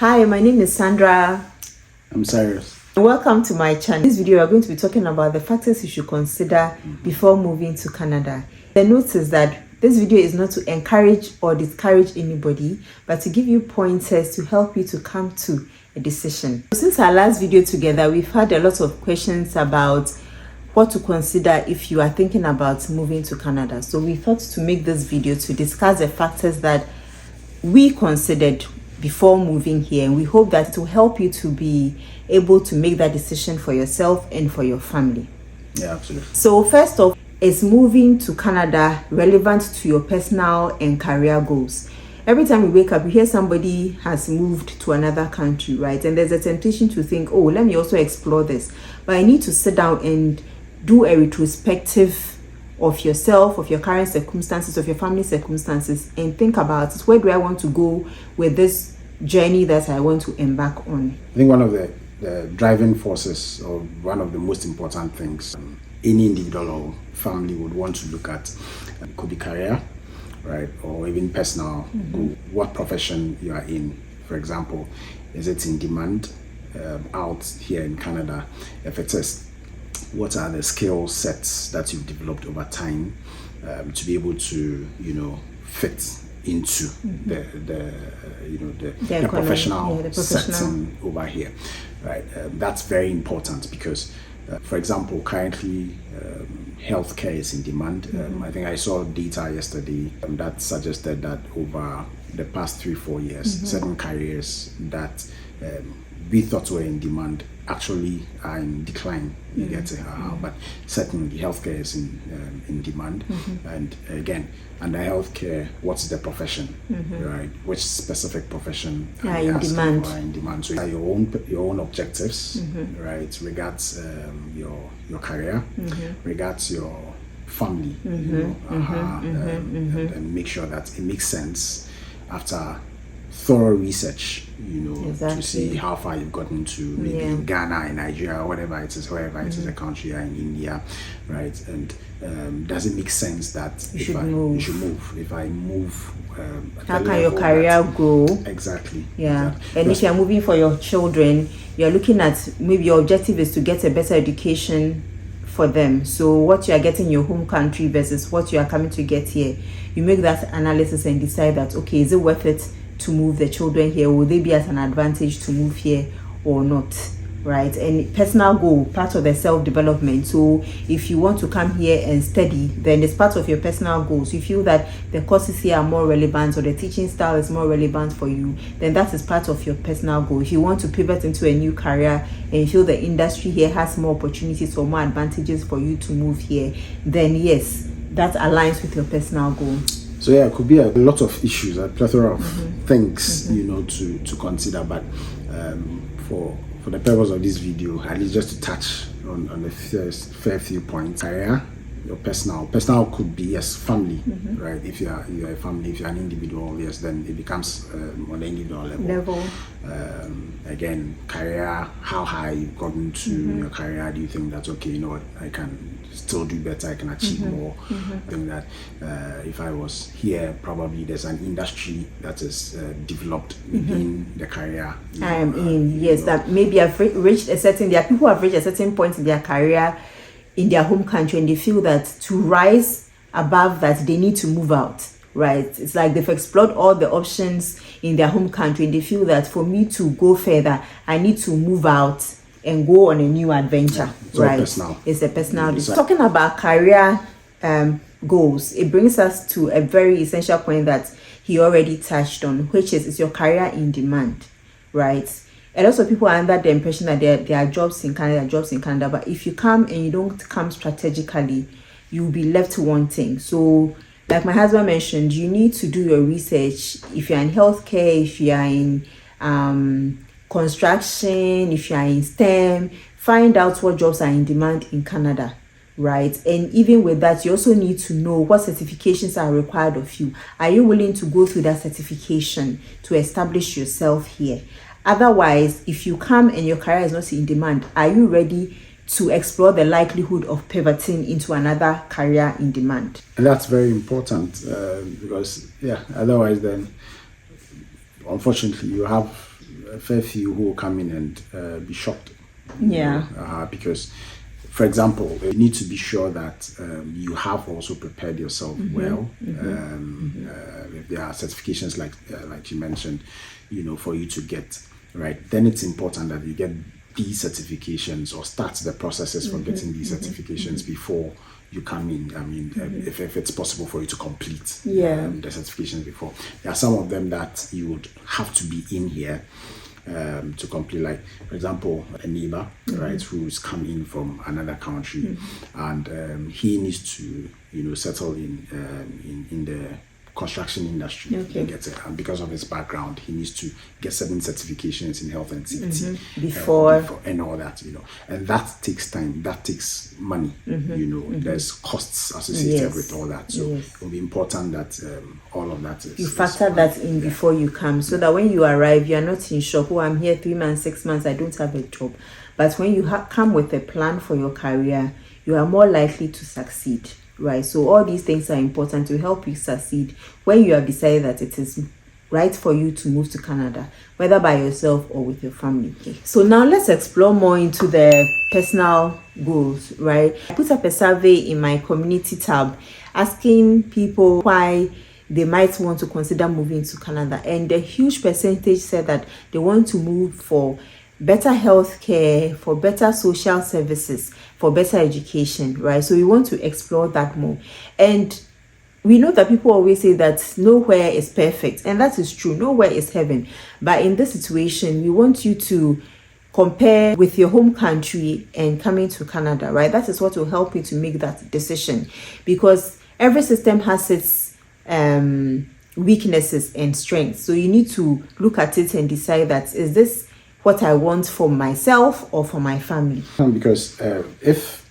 Hi, my name is Sandra. I'm Cyrus. Welcome to my channel. In this video, we are going to be talking about the factors you should consider before moving to Canada. The note is that this video is not to encourage or discourage anybody, but to give you pointers to help you to come to a decision. Since our last video together, we've had a lot of questions about what to consider if you are thinking about moving to Canada. So we thought to make this video to discuss the factors that we considered before moving here, and we hope that it will help you to be able to make that decision for yourself and for your family. Yeah, absolutely. So first off, is moving to Canada relevant to your personal and career goals? Every time we wake up, we hear somebody has moved to another country, right? And there's a temptation to think, oh, let me also explore this. But I need to sit down and do a retrospective of yourself, of your current circumstances, of your family circumstances, and think about it. Where do I want to go with this journey that I want to embark on? I think one of the driving forces, or one of the most important things any individual or family would want to look at could be career, right, or even personal goal. What profession you are in, for example, is it in demand out here in Canada? If it is, what are the skill sets that you've developed over time to be able to, fit into the professional setting over here, right? That's very important because, for example, currently healthcare is in demand. I think I saw data yesterday that suggested that over the past 3-4 years, certain careers that we thought were in demand actually are in decline. You get it, but certainly healthcare is in demand. And again, under healthcare, what's the profession, right? Which specific profession are in demand? Are in demand. So your own objectives, right? Regards your career, regards your family, and make sure that it makes sense after thorough research, exactly. To see how far you've gotten to maybe in Ghana, in Nigeria, or whatever it is, wherever it is a country, or in India, right? And does it make sense that you should move? If I move, how can your career grow? Exactly. Yeah. Exactly. And if you're moving for your children, you're looking at maybe your objective is to get a better education for them. So what you are getting in your home country versus what you are coming to get here, you make that analysis and decide that, okay, is it worth it to move the children here? Will they be at an advantage to move here or not, right? And personal goal, part of the self-development. So if you want to come here and study, then it's part of your personal goals. You feel that the courses here are more relevant or the teaching style is more relevant for you, then that is part of your personal goal. If you want to pivot into a new career and you feel the industry here has more opportunities or more advantages for you to move here, then yes, that aligns with your personal goal. So yeah, it could be a lot of issues, a plethora of things, to consider. But for the purpose of this video, at least just to touch on the fair few points. Career, your personal could be, yes, family, right? If you're a family, if you're an individual, yes, then it becomes on the individual level. Again, career, how high you've gotten to your career. Do you think that's okay? You know what, I can still do better, I can achieve more. I think that if I was here, probably there's an industry that is developed within the career I am in. Yes, that maybe I've reached a certain, there are people who have reached a certain point in their career in their home country, and they feel that to rise above that, they need to move out, right? It's like they've explored all the options in their home country, and they feel that for me to go further, I need to move out and go on a new adventure, right? It's a personal decision. Talking about career goals, it brings us to a very essential point that he already touched on, which is your career in demand, right? A lot of people are under the impression that there are jobs in Canada, but if you come and you don't come strategically, you'll be left wanting. So like my husband mentioned, you need to do your research. If you're in healthcare, if you are in construction, if you are in STEM, find out what jobs are in demand in Canada, right? And even with that, you also need to know what certifications are required of you. Are you willing to go through that certification to establish yourself here? Otherwise, if you come and your career is not in demand, are you ready to explore the likelihood of pivoting into another career in demand? And that's very important because, otherwise then, unfortunately, you have a fair few who will come in and be shocked. Because, for example, you need to be sure that you have also prepared yourself well. If there are certifications like you mentioned, for you to get, right, then it's important that you get these certifications or start the processes for getting these certifications before you come in. I mean, if it's possible for you to complete the certifications before. There are some of them that you would have to be in here to complete, like, for example, a neighbor, right, who's come in from another country, and he needs to, settle in the construction industry. And because of his background, he needs to get certain certifications in health and safety before and all that, and that takes time, that takes money, there's costs associated with all that, so it will be important that all of that is, you factor that in before you come, so that when you arrive, you are not in shock. I'm here 3 months, 6 months, I don't have a job. But when you come with a plan for your career, you are more likely to succeed. Right, so all these things are important to help you succeed when you have decided that it is right for you to move to Canada, whether by yourself or with your family. So now let's explore more into the personal goals, right? I put up a survey in my community tab asking people why they might want to consider moving to Canada, and a huge percentage said that they want to move for better health care, for better social services, for better education, right? So we want to explore that more. And we know that people always say that nowhere is perfect, and that is true. Nowhere is heaven. But in this situation, we want you to compare with your home country and coming to Canada, right? That is what will help you to make that decision, because every system has its weaknesses and strengths. So you need to look at it and decide that, is this what I want for myself or for my family? Because if,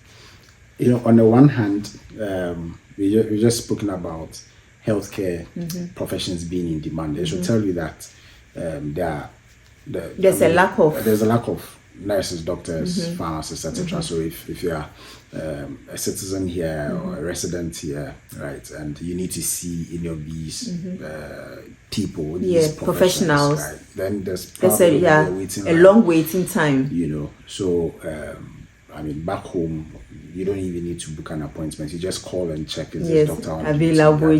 on the one hand, we just spoken about healthcare professions being in demand. They should tell you that there's a lack of nurses, doctors, pharmacists, etc. So if you are a citizen here or a resident here, right, and you need to see any of these people, these professionals, right, then there's a long waiting time. So I mean, back home, you don't even need to book an appointment. You just call and check is this doctor available.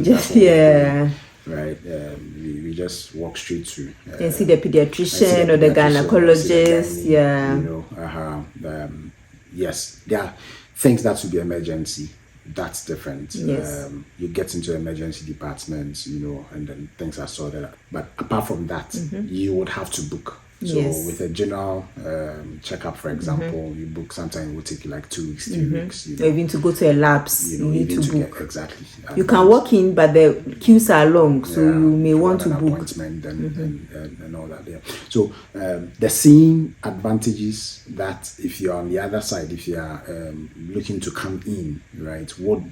Right, we just walk straight to and see the pediatrician or the gynecologist. Yes, there are things that would be emergency. That's different. You get into emergency departments, and then things are sorted out. But apart from that, you would have to book. So with a general checkup, for example, you book, sometimes it will take you like 2 weeks, 3 weeks. Even to go to a labs, you need to book. Exactly. You can walk in, but the queues are long, so you may want to book. Appointment and all that. Yeah. So the same advantages that if you're on the other side, if you are looking to come in, right, would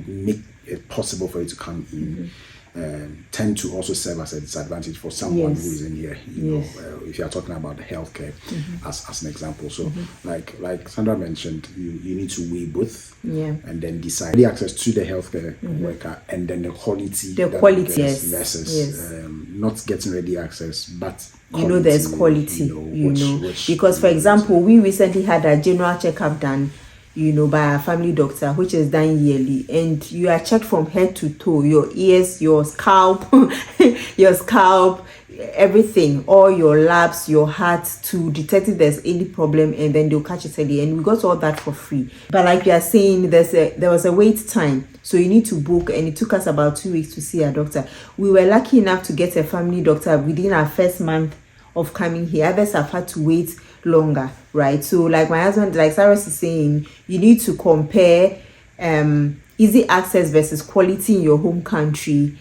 make it possible for you to come in. Tend to also serve as a disadvantage for someone who is in here. If you are talking about the healthcare as an example. So, like Sandra mentioned, you need to weigh both, and then decide the access to the healthcare worker, and then the quality. Versus not getting ready access, but quality, there's quality. Because for example, we recently had a general checkup done, by a family doctor, which is done yearly, and you are checked from head to toe, your ears, your scalp, everything, all your labs, your heart, to detect if there's any problem, and then they'll catch it early, and we got all that for free. But like we are saying, there was a wait time, so you need to book, and it took us about 2 weeks to see a doctor. We were lucky enough to get a family doctor within our first month of coming here. Others have had to wait longer, right? So like my husband, like Cyrus is saying, you need to compare easy access versus quality in your home country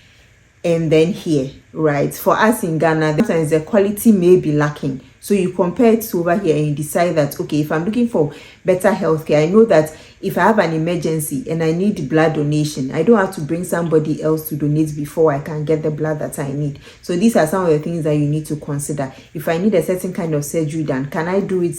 and then here, right? For us in Ghana, sometimes the quality may be lacking. So you compare it to over here and you decide that, okay, if I'm looking for better healthcare, I know that if I have an emergency and I need blood donation, I don't have to bring somebody else to donate before I can get the blood that I need. So these are some of the things that you need to consider. If I need a certain kind of surgery done, can I do it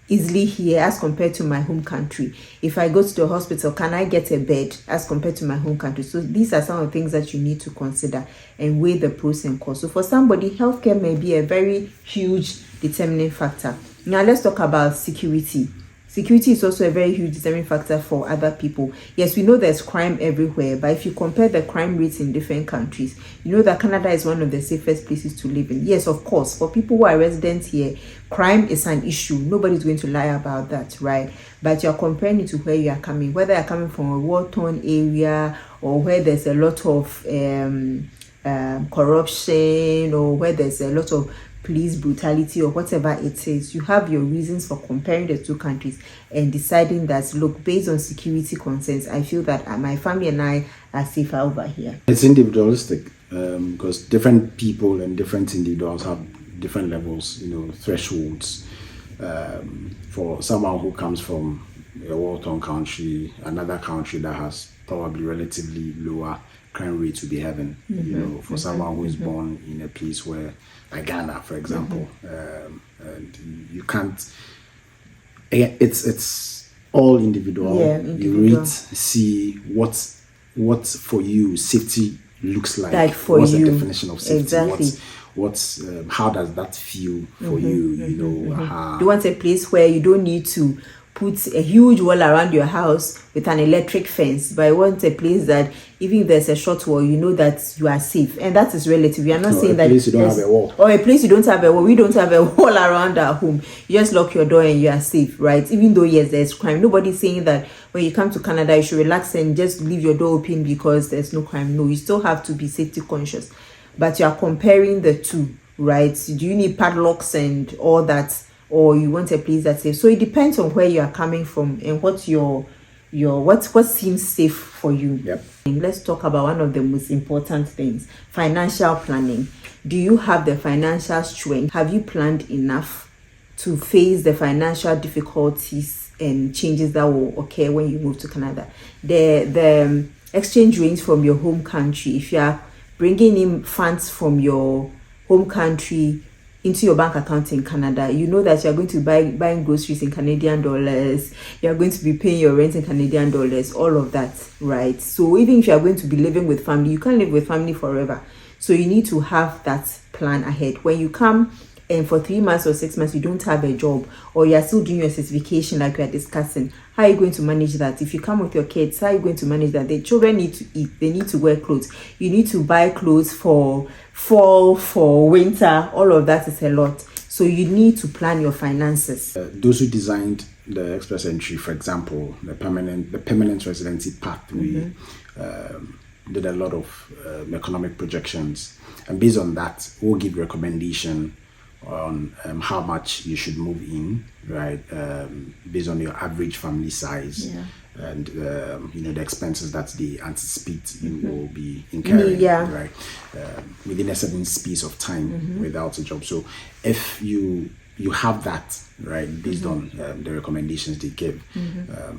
easily here as compared to my home country? If I go to the hospital, can I get a bed as compared to my home country? So these are some of the things that you need to consider and weigh the pros and cons. So for somebody, healthcare may be a very huge determining factor. Now let's talk about security. Security is also a very huge determining factor for other people. Yes, we know there's crime everywhere, but if you compare the crime rates in different countries, you know that Canada is one of the safest places to live in. Yes, of course, for people who are residents here, crime is an issue. Nobody's going to lie about that, right? But you're comparing it to where you are coming, whether you're coming from a war-torn area or where there's a lot of corruption or where there's a lot of police brutality or whatever it is. You have your reasons for comparing the two countries and deciding that, look, based on security concerns, I feel that my family and I are safer over here. It's individualistic because different people and different individuals have different levels, thresholds. For someone who comes from a war-torn country, another country that has probably relatively lower crime rate to be having, for someone who is born in a place where, like Ghana, for example, and you can't. It's all individual. Yeah, you read, see what for you safety looks like. For what's you, the definition of safety? Exactly. What's how does that feel for you? You want a place where you don't need to put a huge wall around your house with an electric fence, but I want a place that even if there's a short wall, you know that you are safe, and that is relative. We are not saying that a place you don't have a wall, or a place you don't have a wall. We don't have a wall around our home. You just lock your door and you are safe, right? Even though yes, there's crime. Nobody's saying that when you come to Canada you should relax and just leave your door open because there's no crime. No, you still have to be safety conscious, but you are comparing the two, right? Do you need padlocks and all that? Or you want a place that's safe? So it depends on where you are coming from and what what seems safe for you. Yep. And let's talk about one of the most important things: financial planning. Do you have the financial strength? Have you planned enough to face the financial difficulties and changes that will occur when you move to Canada? The exchange rates from your home country, if you are bringing in funds from your home country into your bank account in Canada, you know that you're going to be buying groceries in Canadian dollars, you're going to be paying your rent in Canadian dollars, all of that, right? So even if you're going to be living with family, you can't live with family forever. So you need to have that plan ahead. When you come and for 3 months or 6 months you don't have a job, or you're still doing your certification like we are discussing, how are you going to manage that? If you come with your kids, how are you going to manage that? The children need to eat, they need to wear clothes, you need to buy clothes for fall, for winter, all of that is a lot. So you need to plan your finances. Those who designed the express entry, for example, the permanent residency pathway, did a lot of economic projections, and based on that we'll give recommendation on how much you should move in, right, based on your average family size, and the expenses that they anticipate you will be incurring, right, within a certain space of time without a job. So if you have that, right, based on the recommendations they give,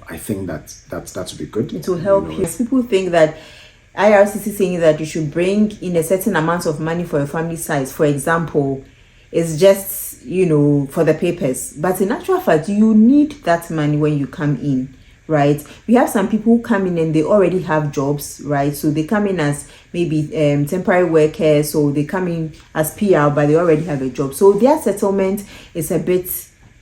I think that would be good. It will help you. People think that IRCC saying that you should bring in a certain amount of money for your family size, for example, is just for the papers, but in actual fact you need that money when you come in, right? We have some people who come in and they already have jobs, right? So they come in as maybe temporary workers, so they come in as PR but they already have a job, so their settlement is a bit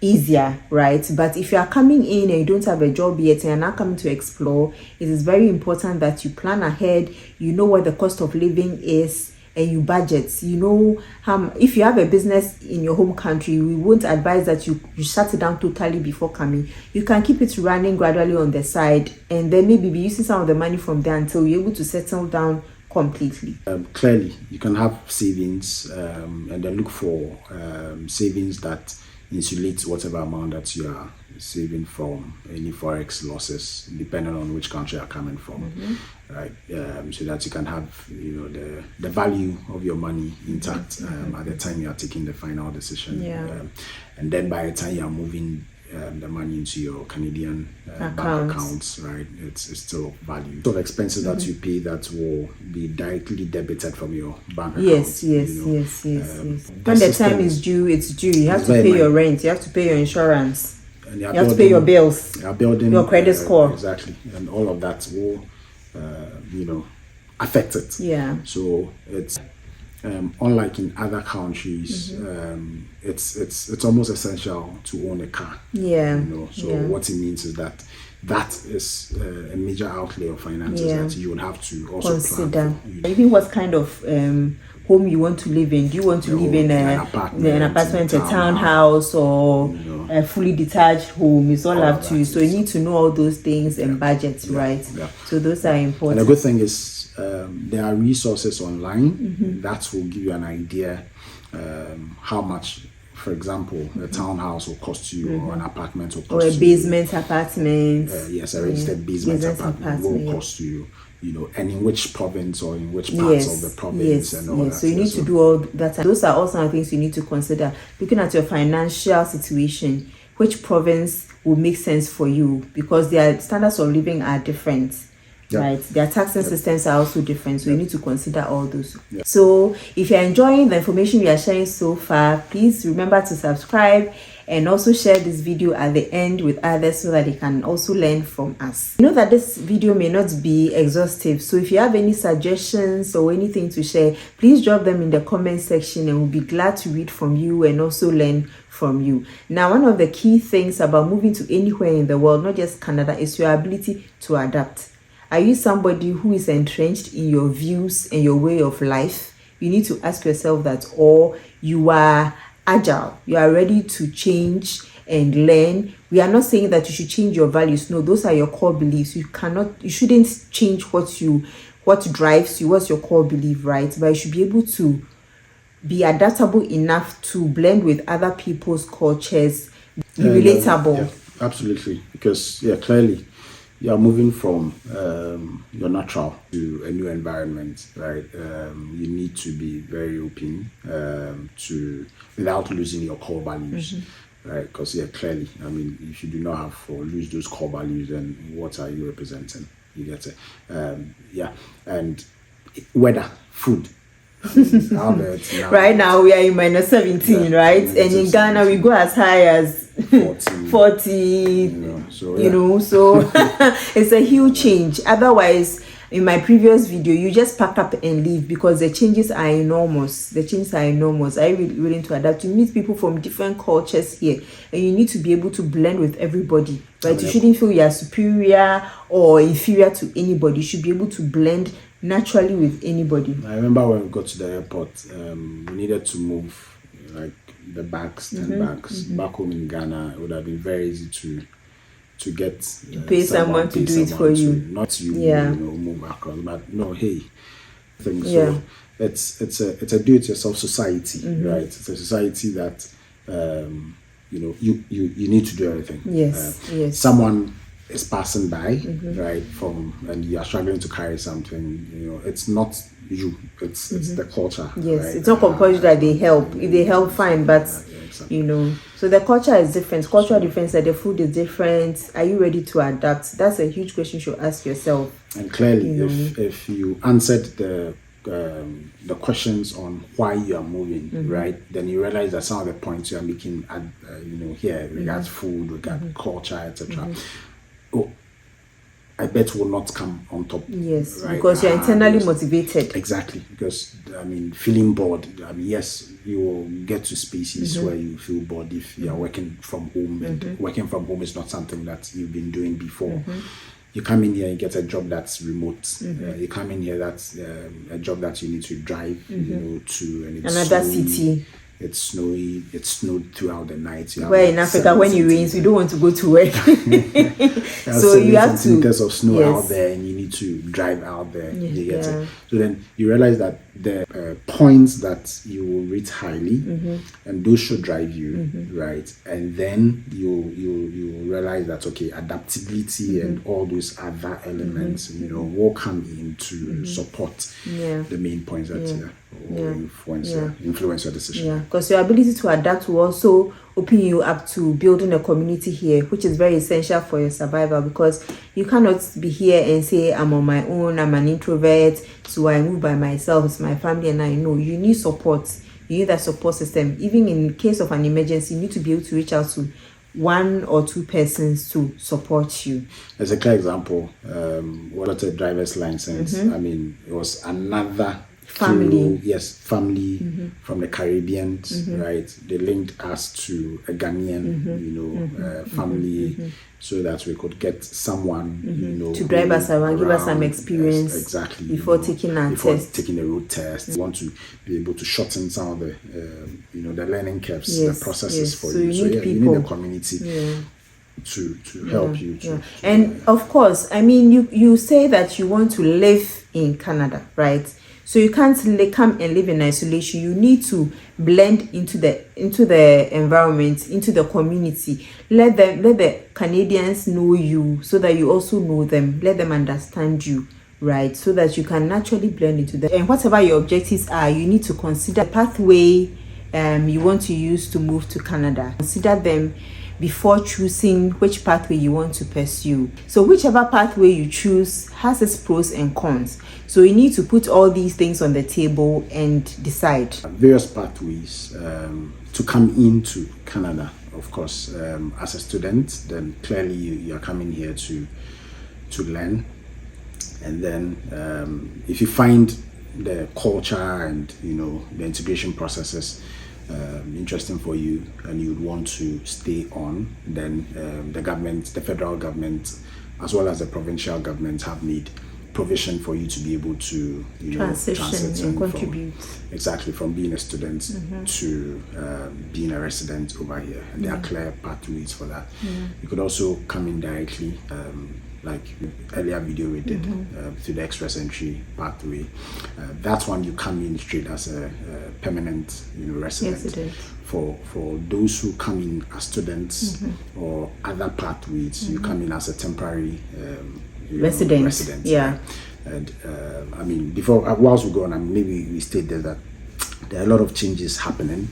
easier, right? But if you are coming in and you don't have a job yet and you're not coming to explore, it is very important that you plan ahead. You know what the cost of living is and you budget. If you have a business in your home country, we won't advise that you shut it down totally before coming. You can keep it running gradually on the side and then maybe be using some of the money from there until you're able to settle down completely. Clearly you can have savings and then look for savings that insulate whatever amount that you are saving from any forex losses, depending on which country you're coming from, right? So that you can have the value of your money intact at the time you are taking the final decision, and then by the time you are moving the money into your Canadian bank accounts, right, it's still value. So the expenses that you pay that will be directly debited from your bank account. Yes. When the time is due, it's due. You have to pay your rent, you have to pay your insurance. and you have to pay your bills, they are building your credit score. Exactly, and all of that will, affect it. Yeah. So it's unlike in other countries, it's almost essential to own a car. Yeah. So what it means is that is a major outlay of finances that you would have to also consider. Plan for. Even what kind of home you want to live in. Do you want to live in an apartment, a townhouse, or a fully detached home? It's all up to you. So you need to know all those things and budgets, right? Yeah. So those are important. And the good thing is there are resources online that will give you an idea how much, for example, a townhouse will cost you, or an apartment will cost you, or a basement apartment. Yes, a registered basement apartment will cost you. And in which province or in which parts of the province and all that. So you need to do all that. Those are all some things you need to consider. Looking at your financial situation, which province will make sense for you, because their standards of living are different. Right, their taxing systems are also different, so you need to consider all those. So if you're enjoying the information we are sharing so far, please remember to subscribe and also share this video at the end with others so that they can also learn from us. Know that this video may not be exhaustive, so if you have any suggestions or anything to share, please drop them in the comment section and we'll be glad to read from you and also learn from you. Now, one of the key things about moving to anywhere in the world, not just Canada, is your ability to adapt. Are you somebody who is entrenched in your views and your way of life? You need to ask yourself that. Or you are agile, you are ready to change and learn. We are not saying that you should change your values. No, those are your core beliefs. You shouldn't change what drives you, what's your core belief, right? But you should be able to be adaptable enough to blend with other people's cultures, be relatable. Yeah, absolutely, because clearly you are moving from your natural to a new environment, right? You need to be very open without losing your core values, right? Because clearly, I mean, if you do not have or lose those core values, then what are you representing? You get it? And weather, food. Right now we are in -17, right? And in Ghana we go as high as 40. So it's a huge change. Otherwise, in my previous video, you just pack up and leave, because the changes are enormous. Are you really willing to adapt? You meet people from different cultures here, and you need to be able to blend with everybody, right? You shouldn't feel you are superior or inferior to anybody. You should be able to blend naturally with anybody. I remember when we got to the airport, we needed to move like the bags, 10 bags. Back home in Ghana, it would have been very easy to get pay someone to do it for you, not you, move across. But no, so it's a do-it-yourself society, right? It's a society that you need to do everything. Yes. Someone is passing by, right, and you are struggling to carry something, it's not you, it's the culture. Yes, right? It's not compulsory that they help. If they help, fine, but exactly. So the culture is different. Cultural difference, that the food is different. Are you ready to adapt? That's a huge question you should ask yourself. And clearly, if you answered the questions on why you are moving, right, then you realize that some of the points you are making, here regards food, regard culture, etc. I bet will not come on top. Yes, right? Because you're internally motivated. Exactly, because feeling bored. Yes, you will get to spaces where you feel bored if you are working from home, and working from home is not something that you've been doing before. You come in here and get a job that's remote. You come in here, that's a job that you need to drive, to, and it's another snowy, city. It's snowy. It snowed throughout the night. Where in Africa, when it rains, we don't want to go to work. So you have to centimeters of snow out there, and you need to drive out there. You get it. So then you realize that the points that you will rate highly, and those should drive you, right? And then you realize that adaptability and all those other elements, will come in to support the main points that influence your decision. Yeah, because your ability to adapt will also open you up to building a community here, which is very essential for your survival, because you cannot be here and say, I'm on my own, I'm an introvert, so I move by myself, it's my family and I know. You need support. You need that support system. Even in case of an emergency, you need to be able to reach out to 1 or 2 persons to support you. As a clear example, what got a driver's license, I mean, it was another family. Family from the Caribbean, right? They linked us to a Ghanaian, family, so that we could get someone, to drive us around, give us some experience, exactly, before taking taking the road test. We want to be able to shorten some of the, the learning curves, the processes for so you. You need you need a community. To help you. And of course, I mean, you say that you want to live in Canada, right? So you can't come and live in isolation. You need to blend into the environment, into the community. Let the Canadians know you, so that you also know them. Let them understand you, right? So that you can naturally blend into them. And whatever your objectives are, you need to consider the pathway you want to use to move to Canada. Consider them before choosing which pathway you want to pursue. So whichever pathway you choose has its pros and cons. So you need to put all these things on the table and decide. Various pathways to come into Canada, of course. As a student, then clearly you're coming here to learn. And then if you find the culture and the integration processes interesting for you, and you would want to stay on, then the federal government, as well as the provincial government, have made provision for you to be able to transition and contribute. From being a student to being a resident over here. And there are clear pathways for that. You could also come in directly, like earlier video we did, through the express entry pathway. That one you come in straight as a permanent resident. For those who come in as students or other pathways, you come in as a temporary resident. Yeah. And I mean, whilst we go on, maybe we state that there are a lot of changes happening.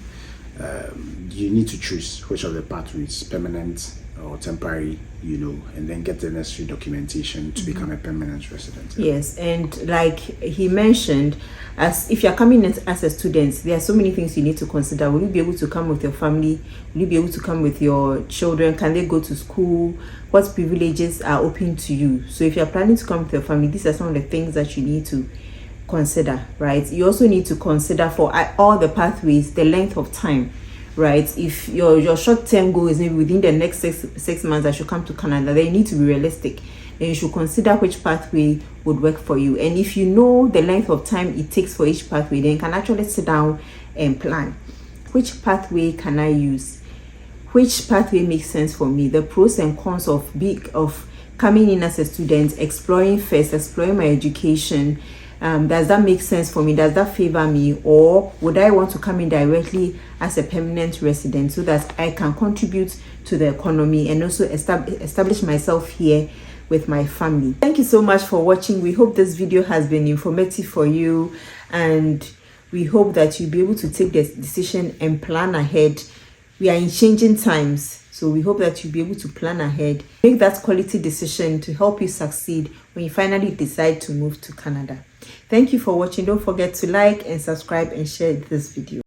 You need to choose which of the pathways, permanent or temporary, and then get the necessary documentation to become a permanent resident. Yes, and like he mentioned, as if you're coming in as a student, there are so many things you need to consider. Will you be able to come with your family? Will you be able to come with your children? Can they go to school? What privileges are open to you? So if you're planning to come with your family, these are some of the things that you need to consider, right? You also need to consider for all the pathways, the length of time, right? If your short-term goal is maybe within the next six months I should come to Canada, then you need to be realistic. Then you should consider which pathway would work for you. And if you know the length of time it takes for each pathway, then you can actually sit down and plan. Which pathway can I use? Which pathway makes sense for me? The pros and cons of coming in as a student, exploring my education. Does that make sense for me? Does that favor me? Or would I want to come in directly as a permanent resident so that I can contribute to the economy and also establish myself here with my family? Thank you so much for watching. We hope this video has been informative for you, and we hope that you'll be able to take this decision and plan ahead. We are in changing times, so we hope that you'll be able to plan ahead, make that quality decision to help you succeed when you finally decide to move to Canada. Thank you for watching. Don't forget to like and subscribe and share this video.